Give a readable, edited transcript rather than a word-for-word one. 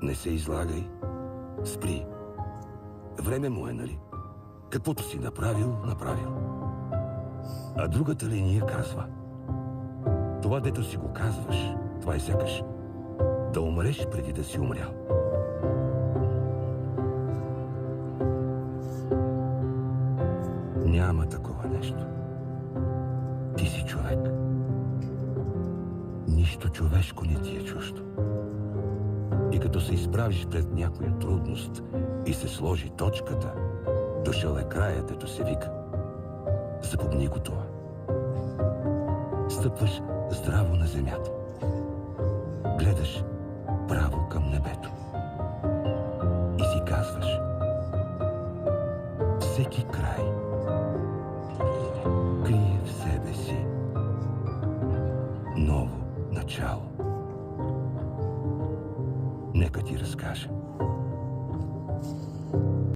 Не се излагай. Спри. Време му е, нали? Каквото си направил, направил. А другата линия казва: това, дето си го казваш, това е сякаш да умреш преди да си умрял. Няма такова нещо. Ти си човек. Нищо човешко не ти е чуждо. И като се изправиш пред някоя трудност и се сложи точката, дошъл е краят, дето се вика. Запомни го това. Стъпваш здраво на земята. Гледаш право към небето. И си казваш: всеки край крие в себе си ново начало. Нека ти разкажа.